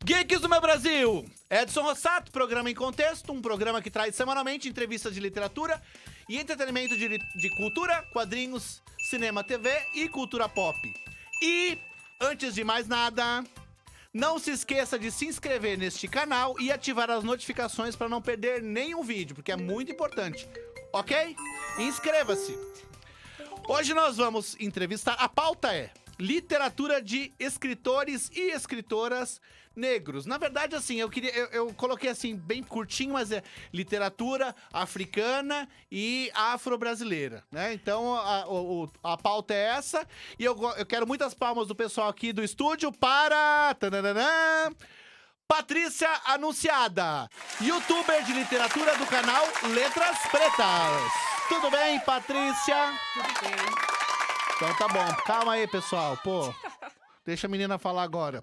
Geeks do meu Brasil! Edson Rossato, programa em contexto, um programa que traz semanalmente entrevistas de literatura e entretenimento de cultura, quadrinhos, cinema, TV e cultura pop. E, antes de mais nada, não se esqueça de se inscrever neste canal e ativar as notificações para não perder nenhum vídeo, porque é muito importante, ok? Inscreva-se! Hoje nós vamos entrevistar, a pauta é literatura de escritores e escritoras negros. Na verdade, assim, eu coloquei assim, bem curtinho, mas é literatura africana e afro-brasileira, né? Então, a pauta é essa. E eu quero muitas palmas do pessoal aqui do estúdio para... Tananana, Patrícia Anunciada, youtuber de literatura do canal Letras Pretas. Tudo bem, Patrícia? Tudo bem. Então tá bom. Calma aí, pessoal. Pô, deixa a menina falar agora.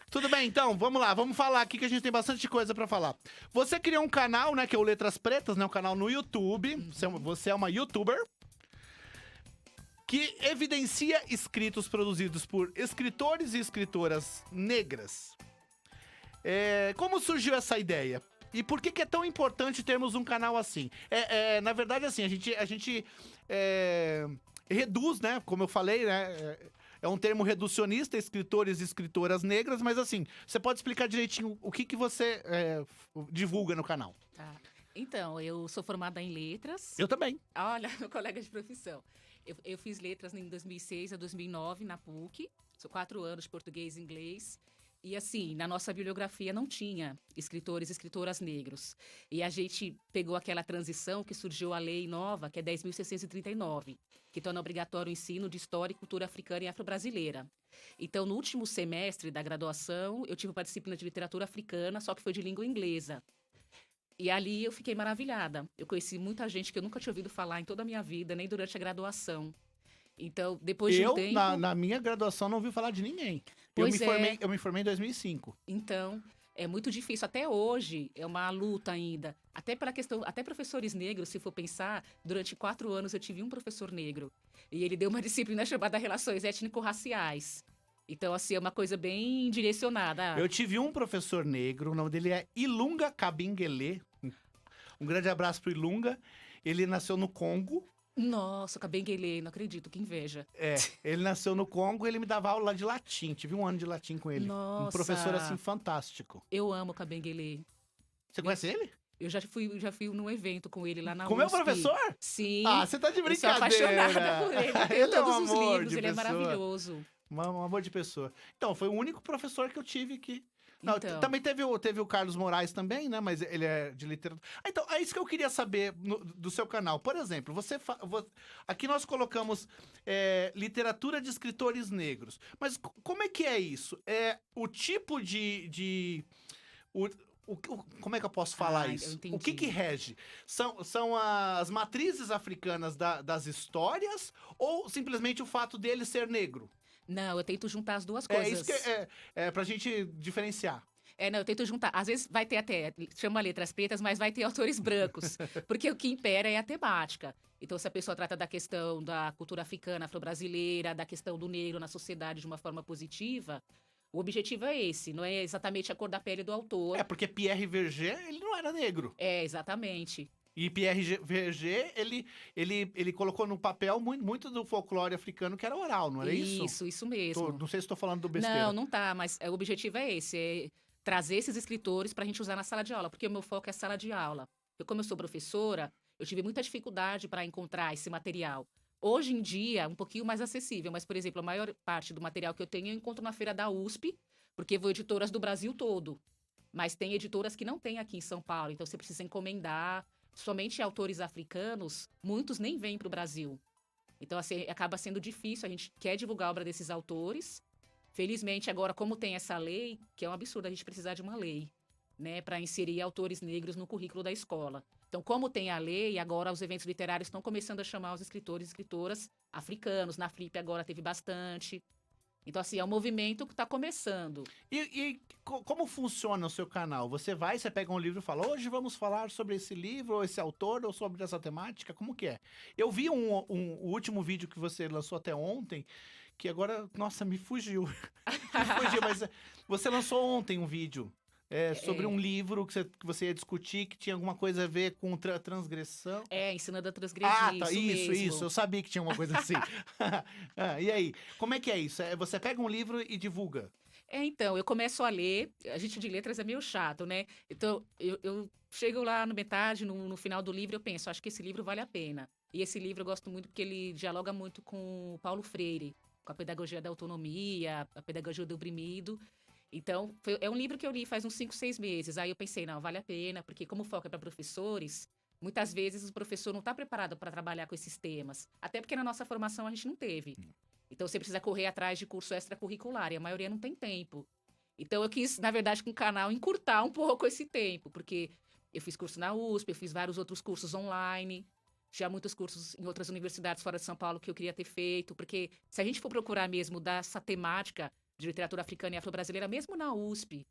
Tudo bem, então, vamos lá. Vamos falar aqui que a gente tem bastante coisa pra falar. Você criou um canal, né, que é o Letras Pretas, né, um canal no YouTube. Você é uma youtuber que evidencia escritos produzidos por escritores e escritoras negras. Como surgiu essa ideia? E por que é tão importante termos um canal assim? Na verdade, assim, a gente reduz, né? Como eu falei, né? É um termo reducionista, escritores e escritoras negras, mas assim, você pode explicar direitinho o que você divulga no canal? Tá. Então, eu sou formada em letras. Eu também. Olha, meu colega de profissão. Eu fiz letras em 2006 a 2009 na PUC. Sou 4 anos de português e inglês. E assim, na nossa bibliografia não tinha escritores e escritoras negros. E a gente pegou aquela transição que surgiu a lei nova, que é 10.639, que torna obrigatório o ensino de história e cultura africana e afro-brasileira. Então, no último semestre da graduação, eu tive uma disciplina de literatura africana, só que foi de língua inglesa. E ali eu fiquei maravilhada. Eu conheci muita gente que eu nunca tinha ouvido falar em toda a minha vida, nem durante a graduação. Então, depois de um tempo... na minha graduação, não ouvi falar de ninguém. Pois Eu me formei em 2005. Então, é muito difícil. Até hoje, é uma luta ainda. Até pela questão... Até professores negros, se for pensar, durante 4 anos eu tive um professor negro. E ele deu uma disciplina chamada Relações Étnico-Raciais. Então, assim, é uma coisa bem direcionada. Eu tive um professor negro, o nome dele é Ilunga Kabengele. Um grande abraço pro Ilunga. Ele nasceu no Congo. Nossa, Kabengele, não acredito, que inveja. Ele nasceu no Congo e ele me dava aula de latim. Tive 1 ano de latim com ele. Nossa. Um professor, assim, fantástico. Eu amo Kabengele. Você conhece ele? Eu já fui num evento com ele lá na Com o meu USP. professor? Sim. Ah, você tá de Eu sou brincadeira. apaixonada por ele. Eu tenho Ele é um todos os amor livros, de ele é pessoa. maravilhoso. Um amor de pessoa. Então, foi o único professor que eu tive que... Não, Então. também teve o Carlos Moraes também, né? Mas ele é de literatura. Então, é isso que eu queria saber do seu canal. Por exemplo, aqui nós colocamos literatura de escritores negros. Mas como é que é isso? O tipo como é que eu posso falar Eu isso? entendi. O que rege? São as matrizes africanas das histórias ou simplesmente o fato dele ser negro? Não, eu tento juntar as duas É coisas. isso que é pra gente diferenciar. Não, eu tento juntar. Às vezes vai ter até, chama letras pretas, mas vai ter autores brancos. Porque o que impera é a temática. Então, se a pessoa trata da questão da cultura africana, afro-brasileira, da questão do negro na sociedade de uma forma positiva, o objetivo é esse, não é exatamente a cor da pele do autor. Porque Pierre Verger, ele não era negro. Exatamente. E Pierre Verger, ele colocou no papel muito do folclore africano que era oral, não era isso? Isso mesmo. Não sei se estou falando do besteira. Não tá, mas o objetivo é esse, é trazer esses escritores para a gente usar na sala de aula, porque o meu foco é sala de aula. Como eu sou professora, eu tive muita dificuldade para encontrar esse material. Hoje em dia, um pouquinho mais acessível, mas, por exemplo, a maior parte do material que eu tenho eu encontro na feira da USP, porque vou editoras do Brasil todo. Mas tem editoras que não tem aqui em São Paulo, então você precisa encomendar. Somente autores africanos, muitos nem vêm para o Brasil. Então, assim, acaba sendo difícil. A gente quer divulgar a obra desses autores. Felizmente, agora, como tem essa lei, que é um absurdo a gente precisar de uma lei, né, para inserir autores negros no currículo da escola. Então, como tem a lei, agora os eventos literários estão começando a chamar os escritores e escritoras africanos. Na Flip agora teve bastante. Então, assim, é um movimento que está começando. E como funciona o seu canal? Você pega um livro e fala, hoje vamos falar sobre esse livro, ou esse autor, ou sobre essa temática? Como que é? Eu vi o último vídeo que você lançou até ontem, que agora, nossa, me fugiu. Me fugiu, mas você lançou ontem um vídeo sobre um livro que você ia discutir que tinha alguma coisa a ver com transgressão. Ensinando a Ah, transgredir, tá, isso isso, eu mesmo. sabia que tinha uma coisa assim. E aí, como é que é isso? Você pega um livro e divulga? Então, eu começo a ler, a gente de letras é meio chato, né? Então, eu chego lá no metade, no final do livro, eu penso, acho que esse livro vale a pena. E esse livro eu gosto muito porque ele dialoga muito com o Paulo Freire, com a pedagogia da autonomia, a pedagogia do oprimido. Então, é um livro que eu li faz uns 5, 6 meses. Aí eu pensei, não, vale a pena, porque como o foco é para professores, muitas vezes o professor não está preparado para trabalhar com esses temas. Até porque na nossa formação a gente não teve. Então você precisa correr atrás de curso extracurricular, e a maioria não tem tempo. Então eu quis, na verdade, com o canal, encurtar um pouco esse tempo, porque eu fiz curso na USP, eu fiz vários outros cursos online, já muitos cursos em outras universidades fora de São Paulo que eu queria ter feito, porque se a gente for procurar mesmo dessa temática de literatura africana e afro-brasileira, mesmo na USP,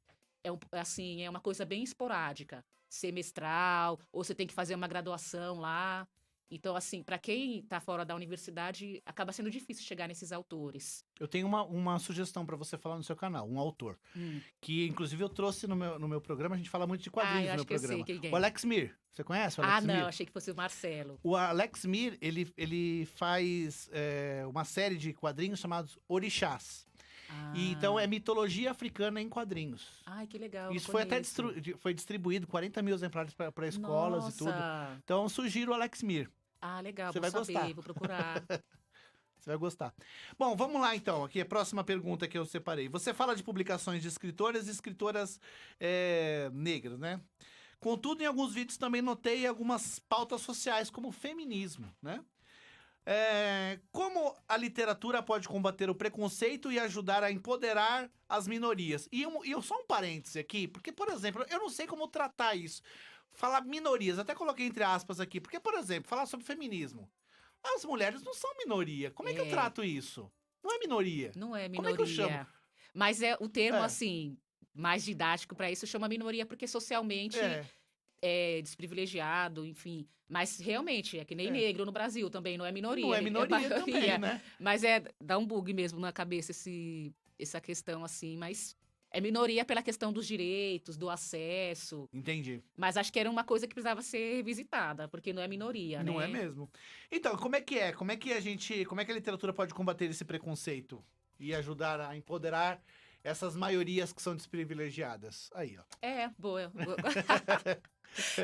assim, é uma coisa bem esporádica, semestral, ou você tem que fazer uma graduação lá. Então, assim, para quem está fora da universidade, acaba sendo difícil chegar nesses autores. Eu tenho uma sugestão para você falar no seu canal, um autor, Hum. que inclusive eu trouxe no meu programa, a gente fala muito de Ah, quadrinhos eu no meu acho que eu sei programa. quem O é. Alex Mir, você conhece o Ah, Alex não, Mir? achei que fosse o Marcelo. O Alex Mir, ele faz uma série de quadrinhos chamados Orixás. E, então é Ah, mitologia africana em quadrinhos. ai, que legal, não Isso foi até conheço. foi distribuído 40 mil exemplares para escolas e tudo. Nossa! Então sugiro o Alex Mir. Ah, legal, Você bom vai gostar. saber, vou procurar. Você vai gostar. Bom, vamos lá então. Aqui a próxima pergunta que eu separei. Você fala de publicações de escritoras e escritoras negras, né? Contudo, em alguns vídeos também notei algumas pautas sociais, como o feminismo, né? Como a literatura pode combater o preconceito e ajudar a empoderar as minorias? Só um parêntese aqui, porque, por exemplo, eu não sei como tratar isso. Falar minorias, até coloquei entre aspas aqui, porque, por exemplo, falar sobre feminismo. As mulheres não são minoria. Como é que eu É, trato isso? Não é minoria. não é Como é que eu chamo? minoria. Mas é o termo, É, assim, mais didático para isso chama minoria porque socialmente é, é desprivilegiado, enfim. Mas realmente, é que nem é. negro no Brasil também, não é Não minoria, é é minoria também, maioria. né? Mas dá um bug mesmo na cabeça essa questão, assim. Mas é minoria pela questão dos direitos, do acesso. Entendi. Mas acho que era uma coisa que precisava ser revisitada, porque não é minoria, Não é né? mesmo. Então, como é que é? Como é que a literatura pode combater esse preconceito e ajudar a empoderar essas maiorias que são desprivilegiadas? Aí, ó. É, boa.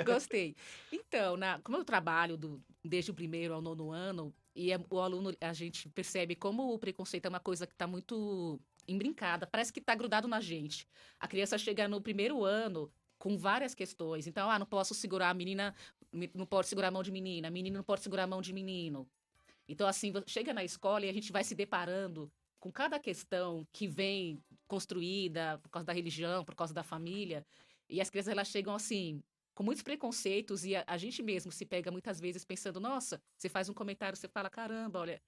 Gostei. Então, como eu trabalho desde o primeiro ao nono ano, o aluno, a gente percebe como o preconceito é uma coisa que está muito embrincada, parece que está grudado na gente. A criança chega no primeiro ano com várias questões. Então, não posso segurar a menina, não pode segurar a mão de menina, menino não pode segurar a mão de menino. Então, assim, chega na escola e a gente vai se deparando com cada questão que vem construída por causa da religião, por causa da família. E as crianças, elas chegam assim, com muitos preconceitos, e a gente mesmo se pega muitas vezes pensando, nossa, você faz um comentário, você fala, caramba, olha,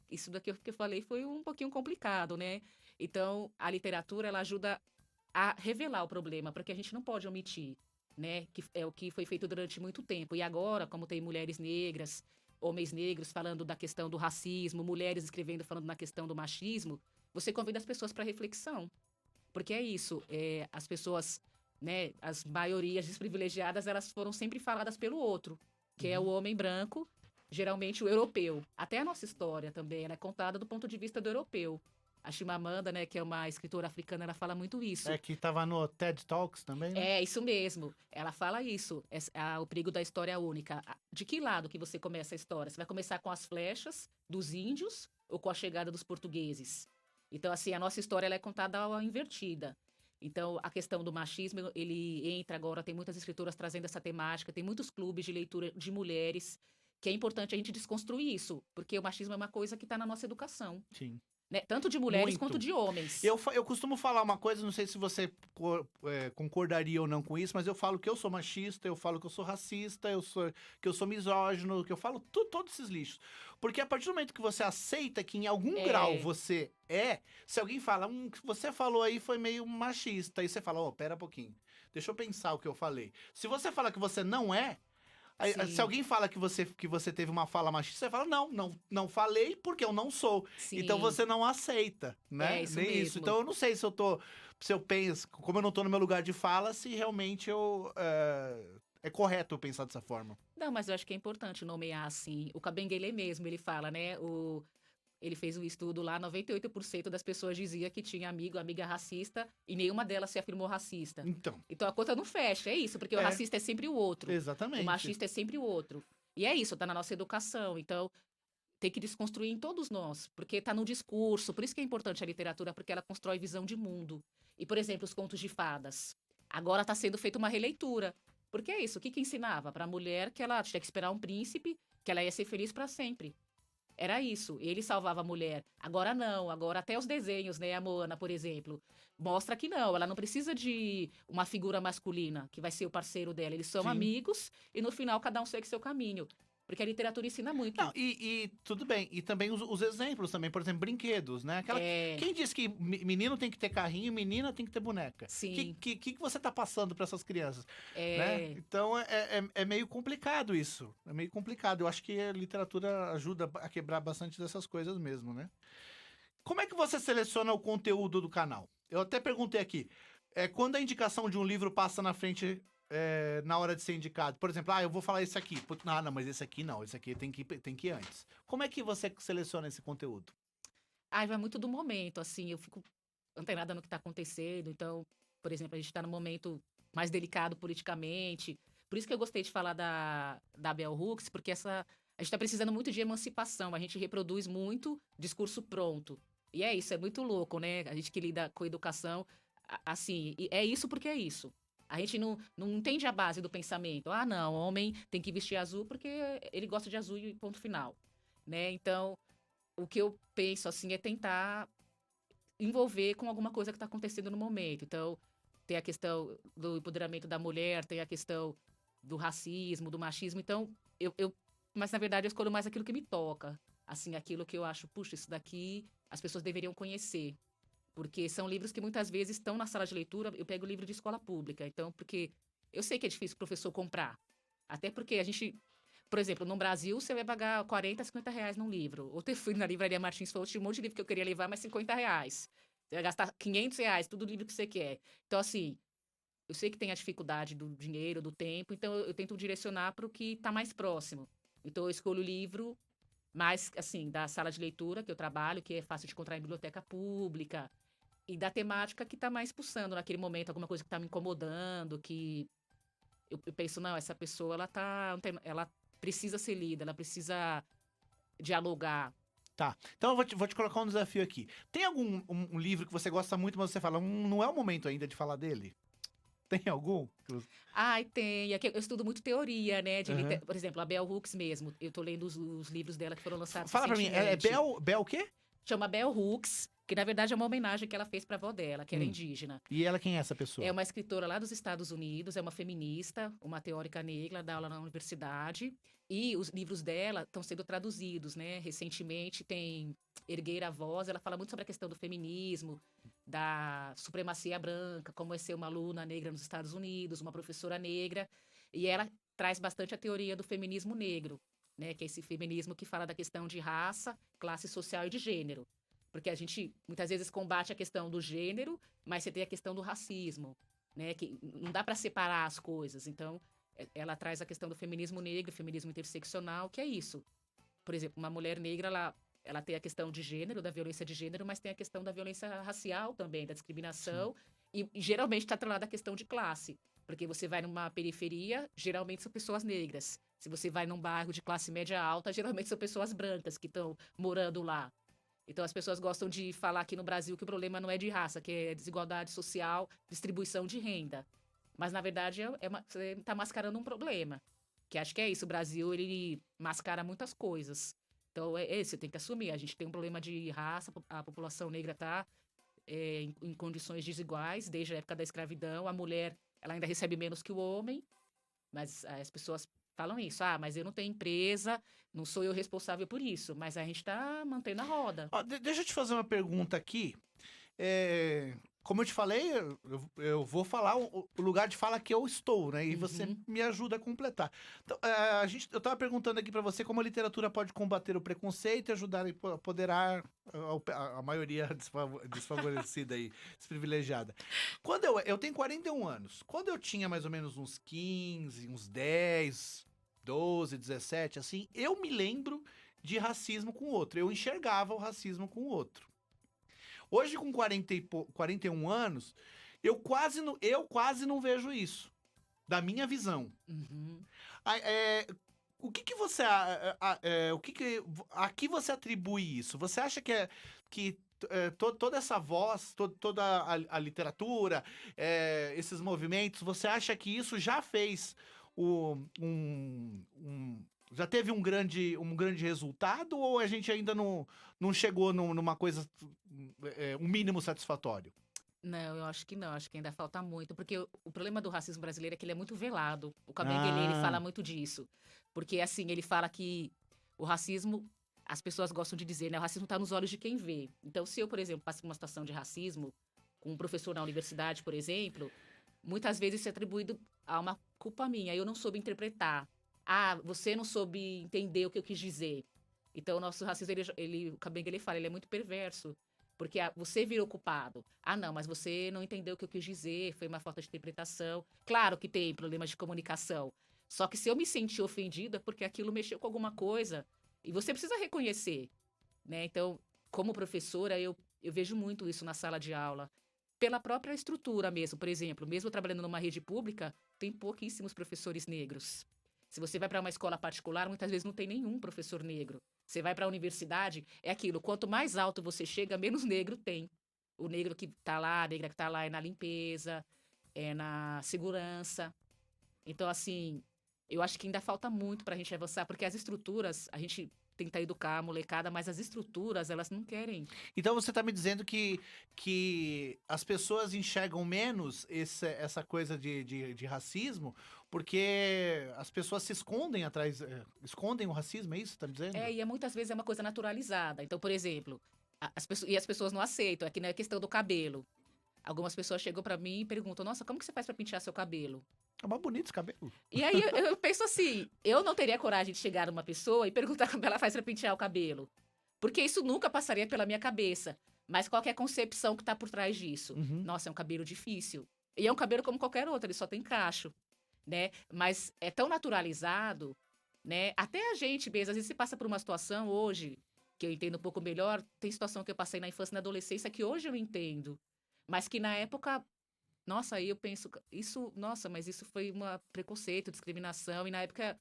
isso daqui que eu falei foi um pouquinho complicado, né? Então, a literatura, ela ajuda a revelar o problema, porque a gente não pode omitir, né? Que é o que foi feito durante muito tempo. E agora, como tem mulheres negras, homens negros falando da questão do racismo, mulheres escrevendo falando na questão do machismo, você convida as pessoas para reflexão. Porque é isso, as pessoas, né, as maiorias desprivilegiadas, elas foram sempre faladas pelo outro, que é o Uhum. homem branco, geralmente o europeu. Até a nossa história também, ela é contada do ponto de vista do europeu. A Chimamanda, né, que é uma escritora africana, ela fala muito isso. É que tava no TED Talks também, né? É isso mesmo. Ela fala isso. O perigo da história única. De que lado que você começa a história? Você vai começar com as flechas dos índios ou com a chegada dos portugueses? Então, assim, a nossa história ela é contada invertida. Então, a questão do machismo, ele entra agora, tem muitas escritoras trazendo essa temática, tem muitos clubes de leitura de mulheres, que é importante a gente desconstruir isso, porque o machismo é uma coisa que está na nossa educação, Sim. né? Tanto de mulheres quanto Muito. de homens. Eu costumo falar uma coisa, não sei se você concordaria ou não com isso, mas eu falo que eu sou machista, eu falo que eu sou racista, que eu sou misógino, que eu falo todos esses lixos. Porque a partir do momento que você aceita que em algum grau É, você se alguém fala, o que você falou aí foi meio machista, aí você fala, pera um pouquinho, deixa eu pensar o que eu falei. Se você fala que você não é, Se Sim, alguém fala que você teve uma fala machista, você fala, não falei porque eu não sou. Então sim, você não aceita, é né? isso Nem isso. mesmo. Então eu não sei se eu penso, como eu não tô no meu lugar de fala, se realmente é correto eu pensar dessa forma. Não, mas eu acho que é importante nomear assim. O Kabengele mesmo, ele fala, né? Ele fez um estudo lá, 98% das pessoas dizia que tinha amigo, amiga racista, e nenhuma delas se afirmou racista. Então, Então a conta não fecha, é isso, porque o é, racista é sempre o outro, o exatamente. machista é sempre o outro. E é isso, tá na nossa educação. Então, tem que desconstruir em todos nós, porque tá no discurso. Por isso que é importante a literatura, porque ela constrói visão de mundo. E, por exemplo, os contos de fadas. Agora está sendo feita uma releitura. Porque é isso, o que ensinava para a mulher que ela tinha que esperar um príncipe, que ela ia ser feliz para sempre. Era isso. Ele salvava a mulher. Agora não. Agora até os desenhos, né? A Moana, por exemplo, mostra que não. Ela não precisa de uma figura masculina que vai ser o parceiro dela. Eles são Sim. amigos e no final cada um segue seu caminho. Porque a literatura ensina Não, muito. e tudo bem. E também os exemplos também, por exemplo, brinquedos, né? É, Quem diz que menino tem que ter carrinho, menina tem que ter boneca? sim. Que você tá passando para essas crianças, né? É, Então é meio complicado isso. É meio complicado. Eu acho que a literatura ajuda a quebrar bastante dessas coisas mesmo, né? Como é que você seleciona o conteúdo do canal? Eu até perguntei aqui. Quando a indicação de um livro passa na frente na hora de ser indicado? Por exemplo, eu vou falar esse aqui. Putz, não, mas esse aqui não. Esse aqui tem que ir antes. Como é que você seleciona esse conteúdo? ai, vai muito do momento, assim, eu fico antenada no que está acontecendo. Então, por exemplo, a gente está num momento mais delicado politicamente. Por isso que eu gostei de falar da Bell Hooks, porque a gente está precisando muito de emancipação. A gente reproduz muito discurso pronto. E é isso, é muito louco, né? A gente que lida com educação, assim, e é isso porque é isso. A gente não entende a base do pensamento. Ah, não, homem tem que vestir azul porque ele gosta de azul e ponto final, né? Então, o que eu penso, assim, é tentar envolver com alguma coisa que está acontecendo no momento. Então, tem a questão do empoderamento da mulher, tem a questão do racismo, do machismo. Então, mas na verdade eu escolho mais aquilo que me toca. Assim, aquilo que eu acho, puxa, isso daqui as pessoas deveriam conhecer. Porque são livros que muitas vezes estão na sala de leitura. Eu pego livro de escola pública. Então, porque eu sei que é difícil o professor comprar. Até porque a gente, por exemplo, no Brasil, você vai pagar 40, 50 reais num livro. Ontem eu fui na livraria Martins Fontes, tinha um monte de livro que eu queria levar, mas 50 reais. Você vai gastar 500 reais, tudo livro que você quer. Então, assim, eu sei que tem a dificuldade do dinheiro, do tempo, então eu tento direcionar para o que está mais próximo. Então, eu escolho o livro mais, assim, da sala de leitura que eu trabalho, que é fácil de encontrar em biblioteca pública, e da temática que está mais pulsando naquele momento, alguma coisa que está me incomodando, que eu penso, não, essa pessoa, ela precisa ser lida, ela precisa dialogar. Tá. Então eu vou te colocar um desafio aqui. Tem algum um livro que você gosta muito, mas você fala, não é o momento ainda de falar dele? Tem algum? Ai, tem. Aqui eu estudo muito teoria, né? Aham. Por exemplo, a Bell Hooks mesmo. Eu tô lendo os livros dela que foram lançados Fala pra mim, é recentemente. Bel o quê? Chama Bell Hooks, que na verdade é uma homenagem que ela fez pra avó dela, que era Hum. indígena. E ela, quem é essa É pessoa? uma escritora lá dos Estados Unidos, é uma feminista, uma teórica negra, dá aula na universidade. E os livros dela estão sendo traduzidos, né? Recentemente tem Erguer a Voz, ela fala muito sobre a questão do feminismo, da supremacia branca, como é ser uma aluna negra nos Estados Unidos, uma professora negra. E ela traz bastante a teoria do feminismo negro, né? Que é esse feminismo que fala da questão de raça, classe social e de gênero. Porque a gente muitas vezes combate a questão do gênero, mas você tem a questão do racismo, né? Que não dá para separar as coisas. Então, ela traz a questão do feminismo negro, feminismo interseccional, que é isso. Por exemplo, uma mulher negra, ela tem a questão de gênero, da violência de gênero, mas tem a questão da violência racial também, da Sim. discriminação, e geralmente está atrelada à questão de classe. Porque você vai numa periferia, geralmente são pessoas negras. Se você vai num bairro de classe média alta, geralmente são pessoas brancas que estão morando lá. Então as pessoas gostam de falar aqui no Brasil que o problema não é de raça, que é desigualdade social, distribuição de renda. Mas na verdade você está mascarando um problema. Que acho que é isso, o Brasil ele mascara muitas coisas. Então é esse, você tem que assumir. A gente tem um problema de raça, a população negra está em condições desiguais desde a época da escravidão. A mulher ela ainda recebe menos que o homem, mas as pessoas falam isso. Ah, mas eu não tenho empresa, não sou eu responsável por isso. Mas a gente está mantendo a roda. Ó, deixa eu te fazer uma pergunta aqui. É, como eu te falei, eu vou falar o lugar de fala que eu estou, né? E você Uhum. me ajuda a completar. Então, eu estava perguntando aqui para você como a literatura pode combater o preconceito e ajudar a apoderar a maioria desfavorecida e desprivilegiada. Quando eu tenho 41 anos. Quando eu tinha mais ou menos uns 15, uns 10, 12, 17, assim, eu me lembro de racismo com o outro. Eu enxergava o racismo com o outro. Hoje, com 41 anos, eu quase não vejo isso, da minha visão. Uhum. Ah, o que que você, o que que, a que você atribui isso? Você acha que toda essa voz, toda a literatura, esses movimentos, você acha que isso já fez já teve um grande resultado ou a gente ainda não chegou numa coisa, um mínimo satisfatório? Não, eu acho que não, acho que ainda falta muito, porque o problema do racismo brasileiro é que ele é muito velado. O Kabengele, ele Ah, fala muito disso. Porque, assim, ele fala que o racismo, as pessoas gostam de dizer, né? O racismo está nos olhos de quem vê. Então, se eu, por exemplo, passo por uma situação de racismo, com um professor na universidade, por exemplo, muitas vezes isso é atribuído a uma culpa minha. Eu não soube interpretar. Ah, você não soube entender o que eu quis dizer. Então, o nosso racismo, o Kabengele fala, ele é muito perverso. Porque você virou culpado. Ah, não, mas você não entendeu o que eu quis dizer, foi uma falta de interpretação. Claro que tem problemas de comunicação. Só que se eu me senti ofendida, é porque aquilo mexeu com alguma coisa. E você precisa reconhecer, né? Então, como professora, eu vejo muito isso na sala de aula. Pela própria estrutura mesmo. Por exemplo, mesmo trabalhando numa rede pública, tem pouquíssimos professores negros. Se você vai para uma escola particular, muitas vezes não tem nenhum professor negro. Você vai para a universidade, é aquilo, quanto mais alto você chega, menos negro tem. O negro que está lá, a negra que está lá é na limpeza, é na segurança. Então, assim, eu acho que ainda falta muito para a gente avançar, porque as estruturas, a gente tenta educar a molecada, mas as estruturas, elas não querem. então você tá me dizendo que as pessoas enxergam menos essa coisa de racismo porque as pessoas se escondem atrás, escondem o racismo, é isso que você tá me dizendo? Muitas vezes é uma coisa naturalizada. Então, por exemplo, e as pessoas não aceitam, é que nem a questão do cabelo. Algumas pessoas chegam para mim e perguntam: Nossa, como que você faz para pentear seu cabelo? É mais bonito esse cabelo. E aí eu penso assim: eu não teria coragem de chegar numa pessoa e perguntar como ela faz para pentear o cabelo. Porque isso nunca passaria pela minha cabeça. Mas qual que é a concepção que tá por trás disso? Uhum. Nossa, é um cabelo difícil. E é um cabelo como qualquer outro, ele só tem cacho, né? Mas é tão naturalizado, né? Até a gente mesmo, às vezes você passa por uma situação hoje, que eu entendo um pouco melhor, tem situação que eu passei na infância e na adolescência que hoje eu entendo. Mas que na época, nossa, aí eu penso, isso, nossa, mas isso foi um preconceito, discriminação, e na época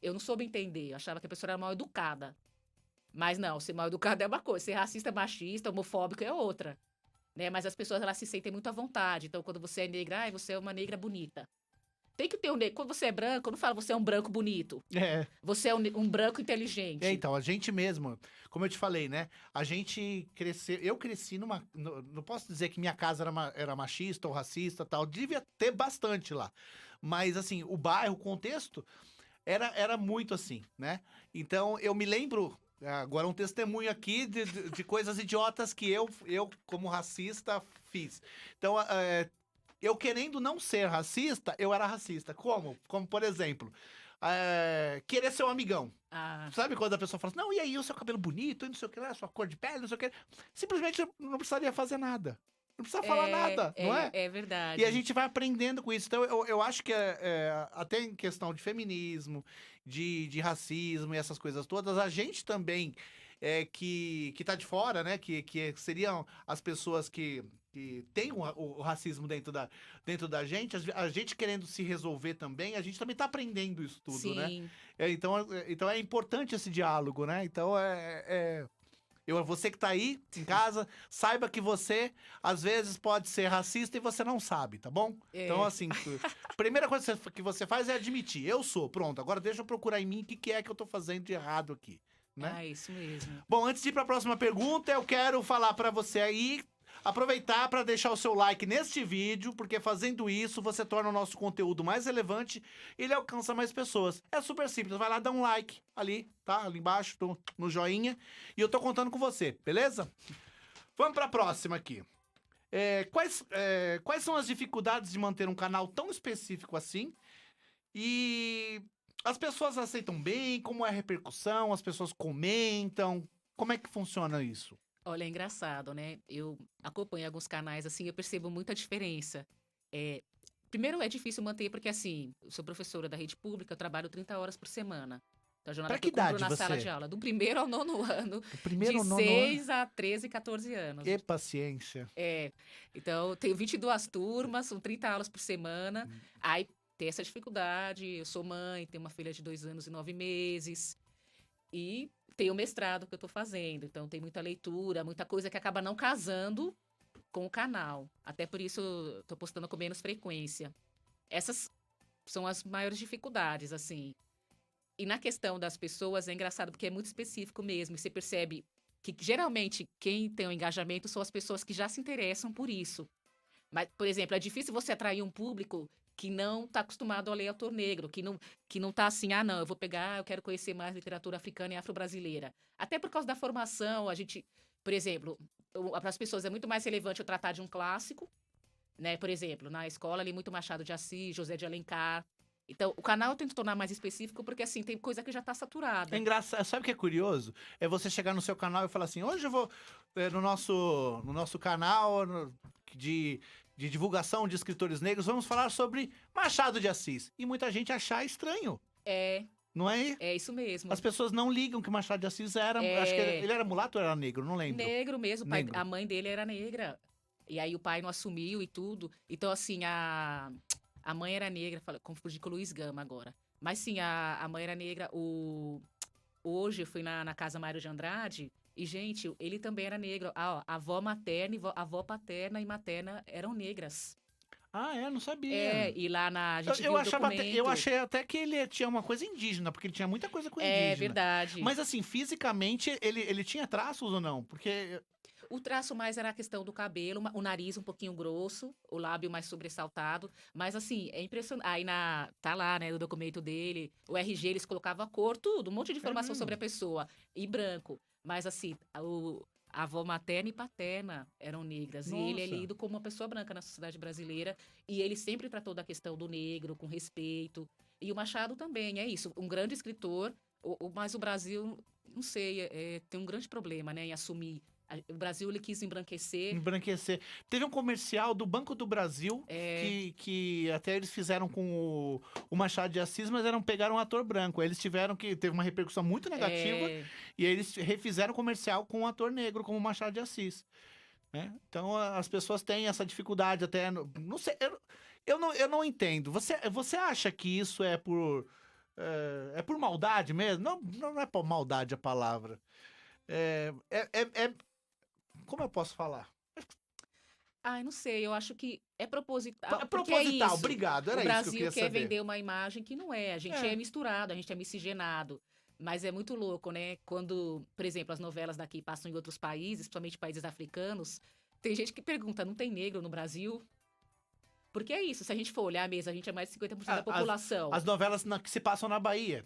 eu não soube entender, eu achava que a pessoa era mal educada. Mas não, ser mal educado é uma coisa, ser racista, machista, homofóbico é outra, né? Mas as pessoas, elas se sentem muito à vontade. Então, quando você é negra, ai, você é uma negra bonita. Tem que ter um negro. Quando você é branco, não fala você é um branco bonito. É. Você é um branco inteligente. Então, a gente mesmo, como eu te falei, né? A gente cresceu. Eu cresci numa. Não posso dizer que minha casa era machista ou racista tal. Devia ter bastante lá. Mas, assim, o bairro, o contexto, era muito assim, né? Então, eu me lembro. Agora, um testemunho aqui de coisas idiotas que eu, como racista, fiz. Então, eu querendo não ser racista, eu era racista. Como? Como, por exemplo, querer ser um amigão. Ah, Sabe quando a pessoa fala assim, não, e aí, o seu cabelo bonito, e não sei o que lá, sua cor de pele, não sei o que. Simplesmente não precisaria fazer nada. Não precisa falar nada, não é? é E a verdade. gente vai aprendendo com isso. Então, eu acho que até em questão de feminismo, de racismo e essas coisas todas, a gente também que tá de fora, né? Que seriam as pessoas que têm o racismo dentro da gente, a gente querendo se resolver também, a gente também tá aprendendo isso tudo, né? Sim, Então é importante esse diálogo, né? Então você que tá aí em casa, saiba que você, às vezes, pode ser racista e você não sabe, tá bom? Então, é. assim, a primeira coisa que você faz é admitir. Eu sou, pronto. Agora deixa eu procurar em mim o que é que eu tô fazendo de errado aqui, né? Ah, isso mesmo. Bom, antes de ir para a próxima pergunta, eu quero falar para você aí, aproveitar para deixar o seu like neste vídeo, porque fazendo isso você torna o nosso conteúdo mais relevante e ele alcança mais pessoas. É super simples, vai lá dar um like ali, tá? Ali embaixo, no joinha, e eu tô contando com você, beleza? Vamos para a próxima aqui. Quais são as dificuldades de manter um canal tão específico assim? E as pessoas aceitam bem? Como é a repercussão? As pessoas comentam? Como é que funciona isso? Olha, é engraçado, né? Eu acompanho alguns canais, assim, eu percebo muita diferença. É, primeiro, é difícil manter, porque, assim, eu sou professora da rede pública, eu trabalho 30 horas por semana. Então, a jornada Pra que que eu cumpro idade na sala de você? aula, do primeiro ao nono ano, Do primeiro de ao nono ano? 6 a 13, 14 anos. Que paciência. É, então, eu tenho 22 turmas, são 30 aulas por semana. Aí tem essa dificuldade. Eu sou mãe, tenho uma filha de 2 anos e 9 meses. E tenho o mestrado que eu estou fazendo. Então, tem muita leitura, muita coisa que acaba não casando com o canal. Até por isso, eu tô postando com menos frequência. Essas são as maiores dificuldades, assim. E na questão das pessoas, é engraçado porque é muito específico mesmo. Você percebe que geralmente quem tem o engajamento são as pessoas que já se interessam por isso. Mas, por exemplo, é difícil você atrair um público que não está acostumado a ler autor negro, que não tá assim, ah, não, eu vou pegar, eu quero conhecer mais literatura africana e afro-brasileira. Até por causa da formação, a gente, por exemplo, para as pessoas é muito mais relevante eu tratar de um clássico, né? Por exemplo, na escola ali muito Machado de Assis, José de Alencar. Então, o canal eu tento tornar mais específico porque assim, tem coisa que já está É saturada. engraçado, sabe o que é curioso? É você chegar no seu canal e falar assim, hoje eu vou no nosso canal de, de divulgação de escritores negros, vamos falar sobre Machado de Assis. E muita gente achar estranho, É, não é? é isso As mesmo. pessoas não ligam que Machado de Assis era, acho que É ele era mulato ou era negro, não lembro. negro mesmo, a Negro. mãe dele era negra. E aí o pai não assumiu e tudo. Então, assim, a mãe era negra, confundi com o Luiz Gama agora. Mas sim, a mãe era negra. Hoje eu fui na casa Mário de Andrade e, gente, ele também era negro. A avó materna, a avó paterna e materna eram negras. Ah, não sabia. É, e lá a Eu, gente eu viu o achava eu documento. achei até que ele tinha uma coisa indígena, porque ele tinha muita coisa com É indígena. verdade. Mas assim, fisicamente, ele tinha traços ou não? Porque. O traço mais era a questão do cabelo, o nariz um pouquinho grosso, o lábio mais sobressaltado, mas assim, é impressionante. Aí tá lá, né, o documento dele, o RG, eles colocavam a cor, tudo, um monte de É informação sobre mesmo. a pessoa, e branco. Mas assim, a avó materna e paterna eram negras, e ele é Nossa. lido como uma pessoa branca na sociedade brasileira, e ele sempre tratou da questão do negro com respeito. E o Machado também, é isso, um grande escritor, mas o Brasil, não sei, tem um grande problema, né, em assumir o Brasil ele quis embranquecer. Embranquecer. Teve um comercial do Banco do Brasil É, que até eles fizeram com o Machado de Assis, mas pegaram um ator branco. Aí eles tiveram que teve uma repercussão muito negativa é, e aí eles refizeram o comercial com um ator negro como o Machado de Assis, né? Então as pessoas têm essa dificuldade até não sei, eu não entendo. Você acha que isso é por maldade mesmo? Não, não é por maldade a palavra. É, é, é, é- como eu posso falar? ai, não sei, eu acho que é É proposital, porque é proposital, isso. obrigado. O Era isso que eu Brasil queria quer saber. vender uma imagem que não é. A gente é É. misturado, a gente é miscigenado. Mas é muito louco, né? Quando, por exemplo, as novelas daqui passam em outros países, principalmente países africanos, tem gente que pergunta: não tem negro no Brasil? Porque é isso, se a gente for olhar mesmo, a gente é mais de 50% da A- As, população. as novelas que se passam na Bahia.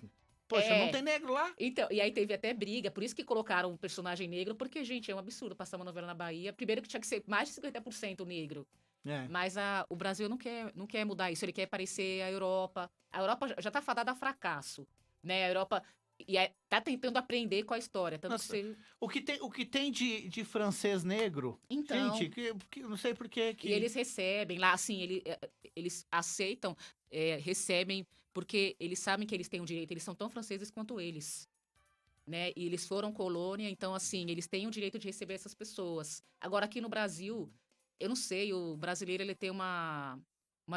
Poxa, não É, tem negro lá? então, e aí teve até briga, por isso que colocaram um personagem negro, porque, gente, é um absurdo passar uma novela na Bahia. Primeiro que tinha que ser mais de 50% negro. É. Mas o Brasil não quer mudar isso, ele quer parecer a Europa. A Europa já tá fadada a fracasso, né? A Europa tá tentando aprender com a história, tanto que Nossa, você... o que tem de francês negro? Gente, Então, não sei por que e que. eles recebem lá, assim, eles aceitam, recebem, porque eles sabem que eles têm um direito, eles são tão franceses quanto eles. Né? E eles foram colônia, então, assim, eles têm o direito de receber essas pessoas. Agora, aqui no Brasil, eu não sei, o brasileiro ele tem uma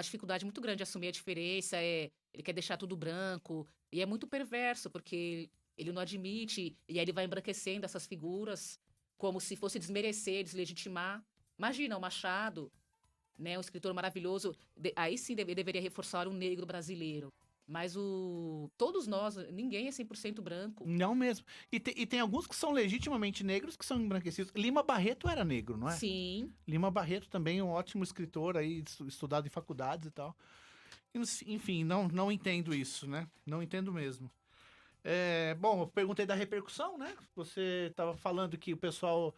dificuldade muito grande de assumir a diferença, ele quer deixar tudo branco, e é muito perverso, porque ele não admite, e aí ele vai embranquecendo essas figuras, como se fosse desmerecer, deslegitimar. Imagina, o Machado, né, um escritor maravilhoso, aí sim deveria reforçar o negro brasileiro. Mas todos nós, ninguém é 100% branco. Não mesmo. E tem alguns que são legitimamente negros que são embranquecidos. Lima Barreto era negro, não é? Sim, Lima Barreto também, um ótimo escritor aí, estudado em faculdades e tal. Enfim, não entendo isso, né? Não entendo mesmo. Bom, eu perguntei da repercussão, né? Você estava falando que o pessoal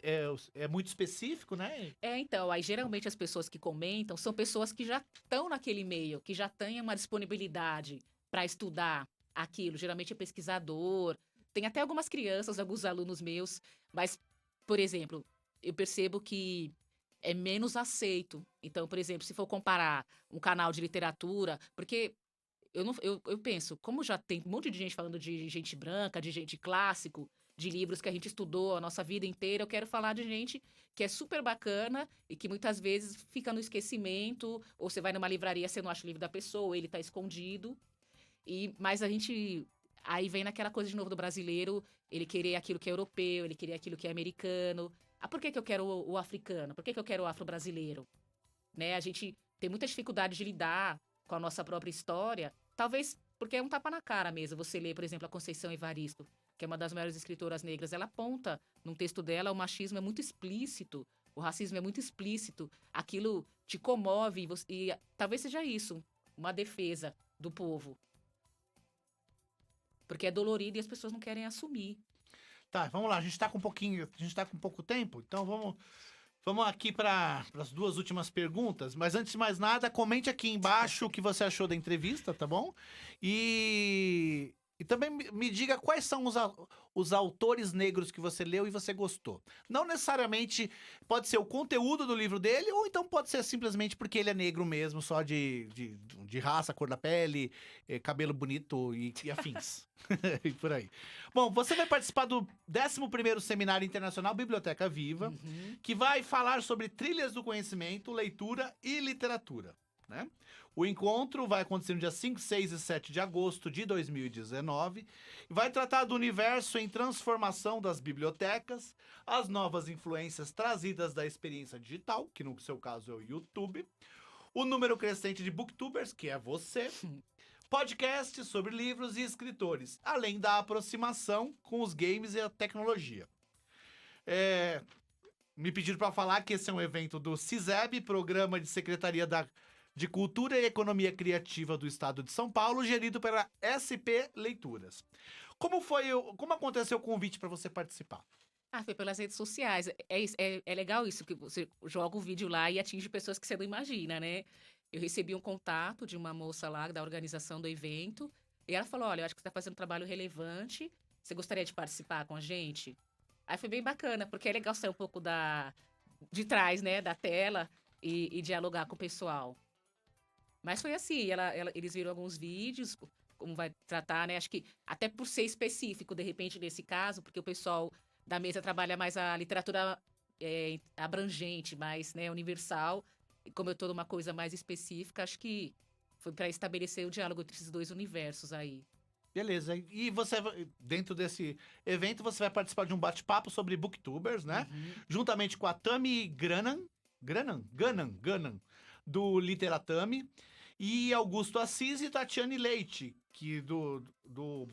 é muito específico, né? Então, aí geralmente as pessoas que comentam são pessoas que já estão naquele meio, que já têm uma disponibilidade para estudar aquilo. Geralmente é pesquisador. Tem até algumas crianças, alguns alunos meus, mas, por exemplo, eu percebo que é menos aceito. Então, por exemplo, se for comparar um canal de literatura, porque eu, não, eu penso, como já tem um monte de gente falando de gente branca, de gente clássico, de livros que a gente estudou a nossa vida inteira, eu quero falar de gente que é super bacana e que muitas vezes fica no esquecimento, ou você vai numa livraria, você não acha o livro da pessoa, ou ele está escondido. Mas a gente. Aí vem naquela coisa de novo do brasileiro, ele querer aquilo que é europeu, ele querer aquilo que é americano. Ah, por que, que eu quero o africano? Por que, que eu quero o afro-brasileiro? Né? A gente tem muita dificuldade de lidar com a nossa própria história, talvez porque é um tapa na cara mesmo. Você lê, por exemplo, a Conceição Evaristo, que é uma das maiores escritoras negras, ela aponta num texto dela o machismo é muito explícito, o racismo é muito explícito, aquilo te comove e talvez seja isso, uma defesa do povo, porque é dolorido e as pessoas não querem assumir. Tá, vamos lá. A gente tá com pouco tempo, então vamos aqui para as duas últimas perguntas. Mas antes de mais nada, comente aqui embaixo o que você achou da entrevista, tá bom? E também me diga quais são os autores negros que você leu e você gostou. Não necessariamente pode ser o conteúdo do livro dele, ou então pode ser simplesmente porque ele é negro mesmo, só de raça, cor da pele, cabelo bonito e afins. E por aí. Bom, você vai participar do 11º Seminário Internacional Biblioteca Viva, Uhum. que vai falar sobre trilhas do conhecimento, leitura e literatura, né? O encontro vai acontecer no dia 5, 6 e 7 de agosto de 2019 e vai tratar do universo em transformação das bibliotecas, as novas influências trazidas da experiência digital, que no seu caso é o YouTube, o número crescente de booktubers, que é você, podcasts sobre livros e escritores, além da aproximação com os games e a tecnologia. Me pediram para falar que esse é um evento do CISEB, Programa de Secretaria de Cultura e Economia Criativa do Estado de São Paulo, gerido pela SP Leituras. Como aconteceu o convite para você participar? Ah, foi pelas redes sociais. É legal isso, que você joga o vídeo lá e atinge pessoas que você não imagina, né? Eu recebi um contato de uma moça lá da organização do evento, e ela falou: Olha, eu acho que você está fazendo um trabalho relevante, você gostaria de participar com a gente? Aí foi bem bacana, porque é legal sair um pouco de trás, né, da tela e dialogar com o pessoal. Mas foi assim, eles viram alguns vídeos, como vai tratar, né? Acho que até por ser específico, de repente, nesse caso, porque o pessoal da mesa trabalha mais a literatura abrangente, mais, né, universal. E como eu tô numa coisa mais específica, acho que foi para estabelecer o diálogo entre esses dois universos aí. Beleza. E você, dentro desse evento, você vai participar de um bate-papo sobre booktubers, né? Uhum. Juntamente com a Tami Granan, do Literatami, e Augusto Assis e Tatiane Leite, que do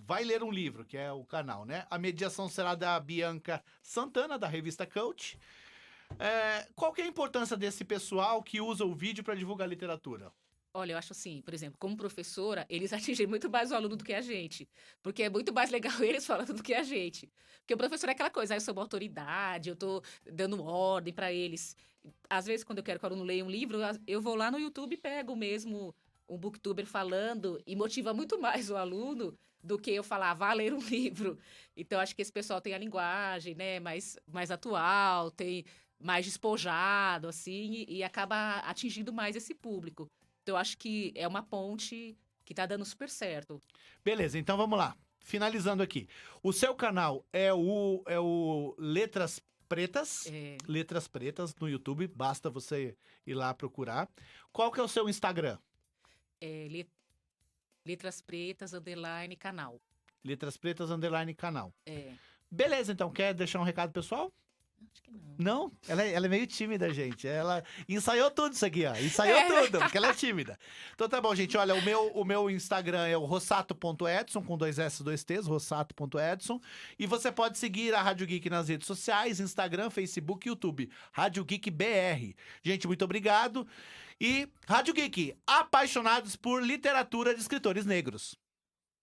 Vai Ler um Livro, que é o canal, né? A mediação será da Bianca Santana, da revista Coach. Qual que é a importância desse pessoal que usa o vídeo para divulgar literatura? Olha, eu acho assim, por exemplo, como professora, eles atingem muito mais o aluno do que a gente. Porque é muito mais legal eles falando do que a gente. Porque o professor é aquela coisa, eu sou uma autoridade, eu tô dando ordem para eles. Às vezes, quando eu quero que o aluno leia um livro, eu vou lá no YouTube e pego mesmo um booktuber falando e motiva muito mais o aluno do que eu falar, vá ler um livro. Então, acho que esse pessoal tem a linguagem, né, mais atual, tem mais despojado, assim, e acaba atingindo mais esse público. Então, eu acho que é uma ponte que tá dando super certo. Beleza, então vamos lá. Finalizando aqui. O seu canal é o Letras Pretas. É, Letras Pretas no YouTube. Basta você ir lá procurar. Qual que é o seu Instagram? é Letras Pretas, underline, canal. Letras Pretas _ canal. É, Beleza, então. Quer deixar um recado pessoal? acho que não. Não? Ela é meio tímida, gente. Ela ensaiou tudo isso aqui, ó. Ensaiou tudo, porque ela é tímida. Então tá bom, gente. Olha, o meu Instagram é o rossato.edson, com 2 S, 2 T's, rossato.edson. E você pode seguir a Rádio Geek nas redes sociais, Instagram, Facebook e YouTube. Rádio Geek BR. Gente, muito obrigado. E Rádio Geek, apaixonados por literatura de escritores negros.